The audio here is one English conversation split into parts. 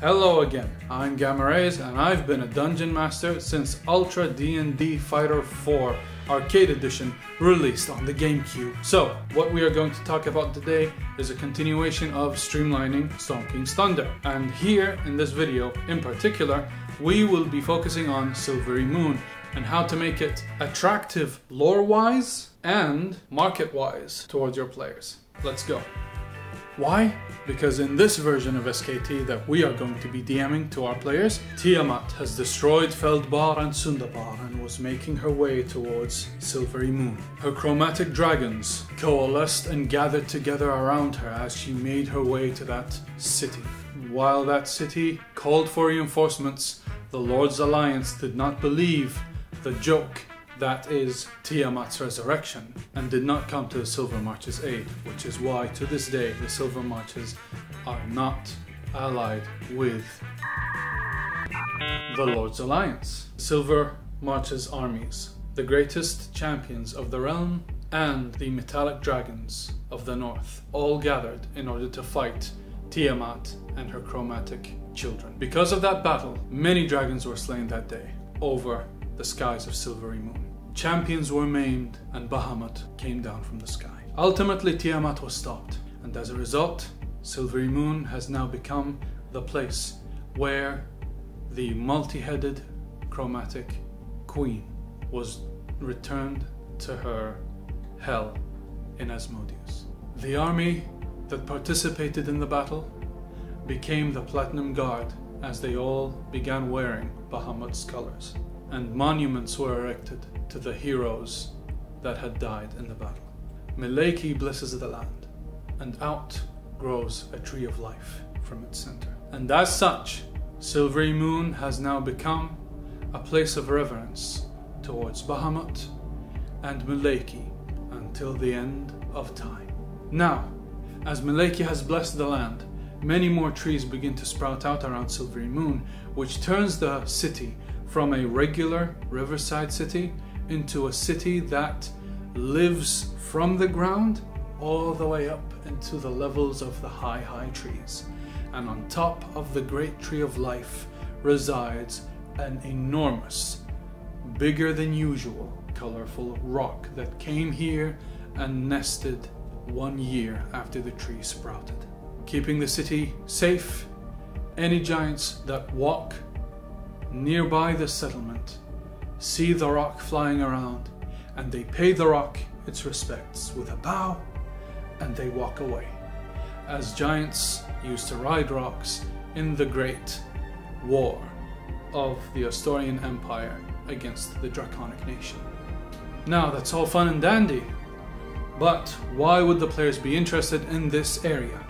Hello again, I'm Gamarays and I've been a Dungeon Master since Ultra D&D Fighter 4 Arcade Edition released on the GameCube. So, what we are going to talk about today is a continuation of Streamlining Storm King's Thunder. And here in this video in particular, we will be focusing on Silverymoon and how to make it attractive lore-wise and market-wise towards your players. Let's go. Why? Because in this version of SKT that we are going to be DMing to our players, Tiamat has destroyed Feldbar and Sundabar and was making her way towards Silverymoon. Her chromatic dragons coalesced and gathered together around her as she made her way to that city. While that city called for reinforcements, the Lord's Alliance did not believe the joke that is Tiamat's resurrection, and did not come to the Silver March's aid, which is why to this day the Silver Marches are not allied with the Lord's Alliance. Silver March's armies, the greatest champions of the realm and the metallic dragons of the north, all gathered in order to fight Tiamat and her chromatic children. Because of that battle, many dragons were slain that day over the skies of Silverymoon. Champions were maimed and Bahamut came down from the sky. Ultimately, Tiamat was stopped, and as a result, Silverymoon has now become the place where the multi-headed chromatic queen was returned to her hell in Asmodeus. The army that participated in the battle became the Platinum Guard as they all began wearing Bahamut's colors, and monuments were erected to the heroes that had died in the battle. Mileki blesses the land, and out grows a tree of life from its center. And as such, Silverymoon has now become a place of reverence towards Bahamut and Mileki until the end of time. Now, as Mileki has blessed the land, many more trees begin to sprout out around Silverymoon, which turns the city from a regular riverside city into a city that lives from the ground all the way up into the levels of the high trees. And on top of the great tree of life resides an enormous, bigger than usual, colorful rock that came here and nested 1 year after the tree sprouted. Keeping the city safe, any giants that walk nearby the settlement see the rock flying around, and they pay the rock its respects with a bow, and they walk away, as giants used to ride rocks in the great war of the Asturian Empire against the Draconic nation. Now, that's all fun and dandy, but why would the players be interested in this area?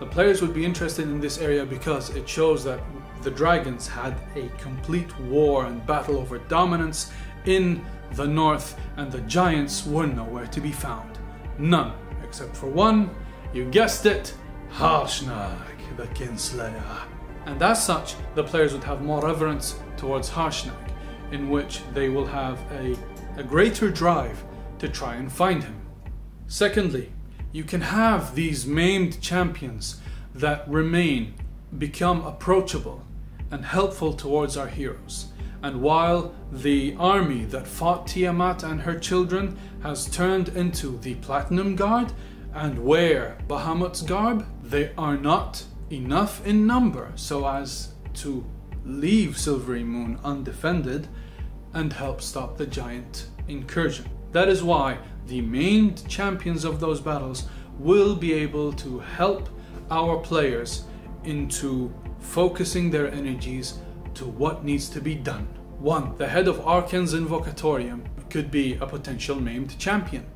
The players would be interested in this area because it shows that the dragons had a complete war and battle over dominance in the north, and the giants were nowhere to be found. None, except for one, you guessed it, Harshnag, the Kinslayer. And as such, the players would have more reverence towards Harshnag, in which they will have a greater drive to try and find him. Secondly, you can have these maimed champions that remain, become approachable and helpful towards our heroes. And while the army that fought Tiamat and her children has turned into the Platinum Guard and wear Bahamut's garb, they are not enough in number so as to leave Silverymoon undefended and help stop the giant incursion. That is why the maimed champions of those battles will be able to help our players into focusing their energies to what needs to be done. 1. The head of Arkham's Invocatorium could be a potential maimed champion.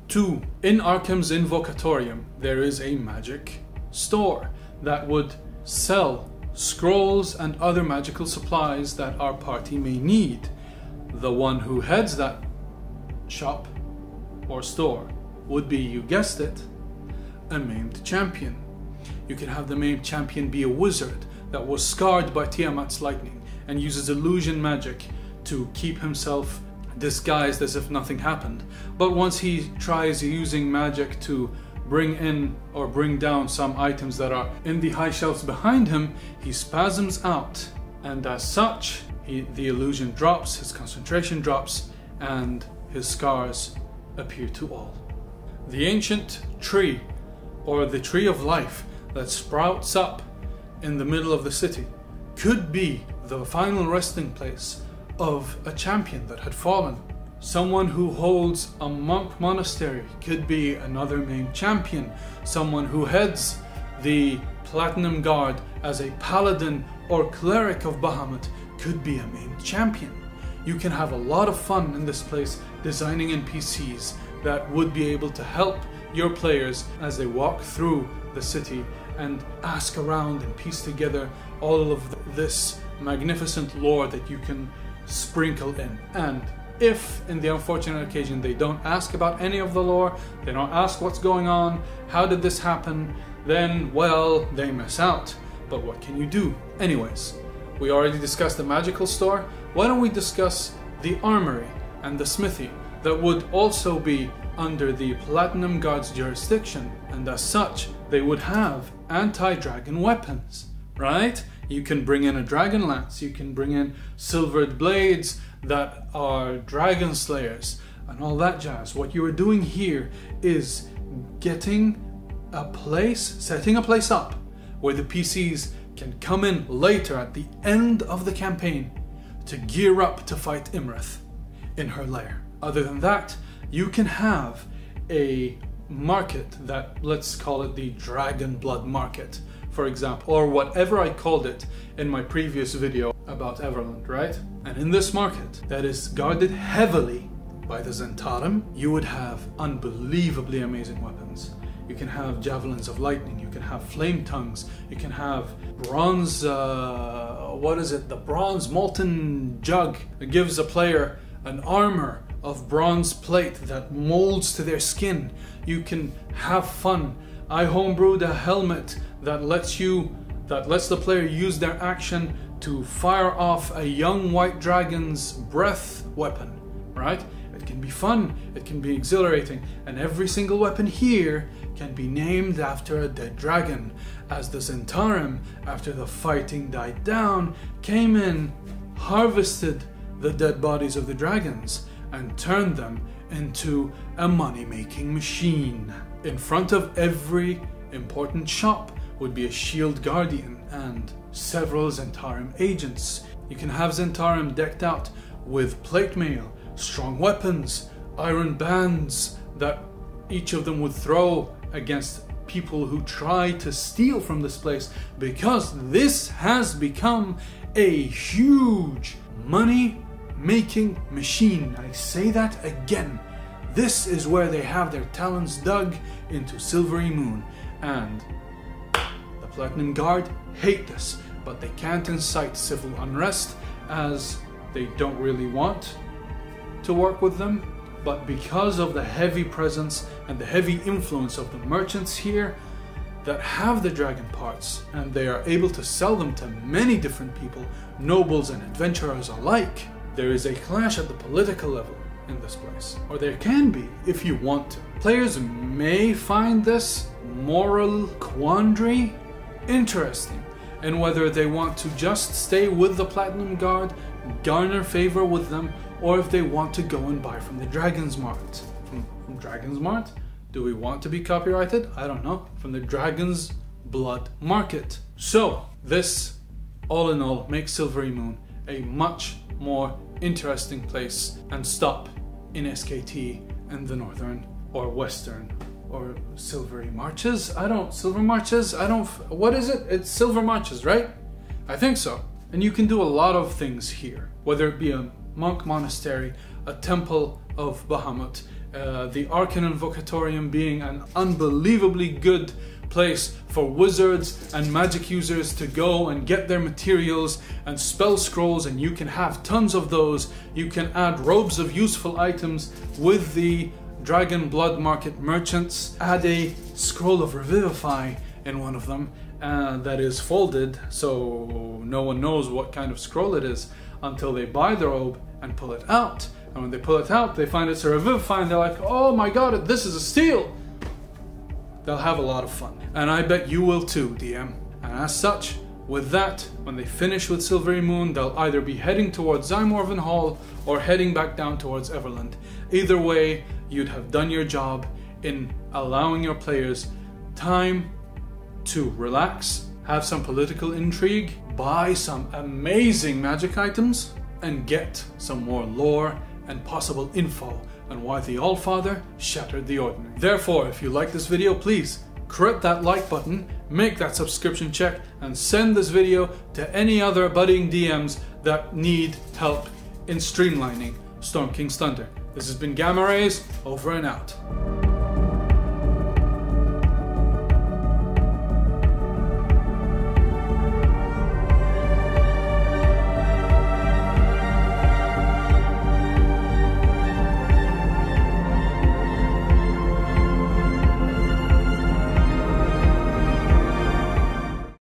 2. In Arkham's Invocatorium there is a magic store that would sell scrolls and other magical supplies that our party may need. The one who heads that shop or store would be, you guessed it, a maimed champion. You can have the maimed champion be a wizard that was scarred by Tiamat's lightning and uses illusion magic to keep himself disguised as if nothing happened. But once he tries using magic to bring in or bring down some items that are in the high shelves behind him, he spasms out, and as such, the illusion drops, his concentration drops, and his scars appear to all. The ancient tree, or the tree of life that sprouts up in the middle of the city, could be the final resting place of a champion that had fallen. Someone who holds a monk monastery could be another Maimed Champion. Someone who heads the Platinum Guard as a paladin or cleric of Bahamut could be a Maimed Champion. You can have a lot of fun in this place designing NPCs that would be able to help your players as they walk through the city and ask around and piece together all of this magnificent lore that you can sprinkle in. And if, in the unfortunate occasion, they don't ask about any of the lore, they don't ask what's going on, how did this happen, then, well, they miss out. But what can you do? Anyways, we already discussed the magical store. Why don't we discuss the armory and the smithy that would also be under the Platinum Guard's jurisdiction, and as such, they would have anti-dragon weapons, right? You can bring in a dragon lance, you can bring in silvered blades that are dragon slayers, and all that jazz. What you are doing here is getting a place, setting a place up where the PCs can come in later at the end of the campaign to gear up to fight Imrith in her lair. Other than that, you can have a market that, let's call it the Dragon Blood Market, for example, or whatever I called it in my previous video about Everland, right? And in this market that is guarded heavily by the Zentarim, you would have unbelievably amazing weapons. You can have javelins of lightning, you can have flame tongues, you can have bronze, the bronze molten jug that gives a player an armor of bronze plate that molds to their skin. You can have fun. I homebrewed a helmet that lets the player use their action to fire off a young white dragon's breath weapon, right? It can be fun, it can be exhilarating, and every single weapon here can be named after a dead dragon, as the Zentarim, after the fighting died down, came in, harvested the dead bodies of the dragons, and turned them into a money-making machine. In front of every important shop would be a shield guardian and several Zentarim agents. You can have Zentarim decked out with plate mail, strong weapons, iron bands that each of them would throw against people who try to steal from this place, because this has become a huge money-making machine. I say that again. This is where they have their talons dug into Silverymoon, and the Platinum Guard hate this, but they can't incite civil unrest as they don't really want to work with them. But because of the heavy presence and the heavy influence of the merchants here that have the dragon parts, and they are able to sell them to many different people, nobles and adventurers alike, there is a clash at the political level in this place. Or there can be, if you want to. Players may find this moral quandary interesting, and whether they want to just stay with the Platinum Guard, garner favor with them, or if they want to go and buy from the Dragon's Mart. From Dragon's Mart? Do we want to be copyrighted? I don't know. From the Dragon's Blood Market. So, this, all in all, makes Silverymoon a much more interesting place and stop in SKT and the Northern or Western or Silvery Marches? Silver Marches? What is it? It's Silver Marches, right? I think so. And you can do a lot of things here, whether it be a monk monastery, a temple of Bahamut, the Arcan Invocatorium being an unbelievably good place for wizards and magic users to go and get their materials and spell scrolls, and you can have tons of those. You can add robes of useful items with the Dragon Blood Market merchants. Add a scroll of Revivify in one of them that is folded, so no one knows what kind of scroll it is until they buy the robe and pull it out. And when they pull it out, they find it's a Revivify, and they're like, oh my god, this is a steal! they'll have a lot of fun. And I bet you will too, DM. And as such, with that, when they finish with Silverymoon, they'll either be heading towards Zymorven Hall or heading back down towards Everland. Either way, you'd have done your job in allowing your players time to relax, have some political intrigue, buy some amazing magic items, and get some more lore and possible info on why the Allfather shattered the Ordering. Therefore, if you like this video, please click that like button, make that subscription check, and send this video to any other budding DMs that need help in streamlining Storm King's Thunder. This has been Gamma Rays, over and out.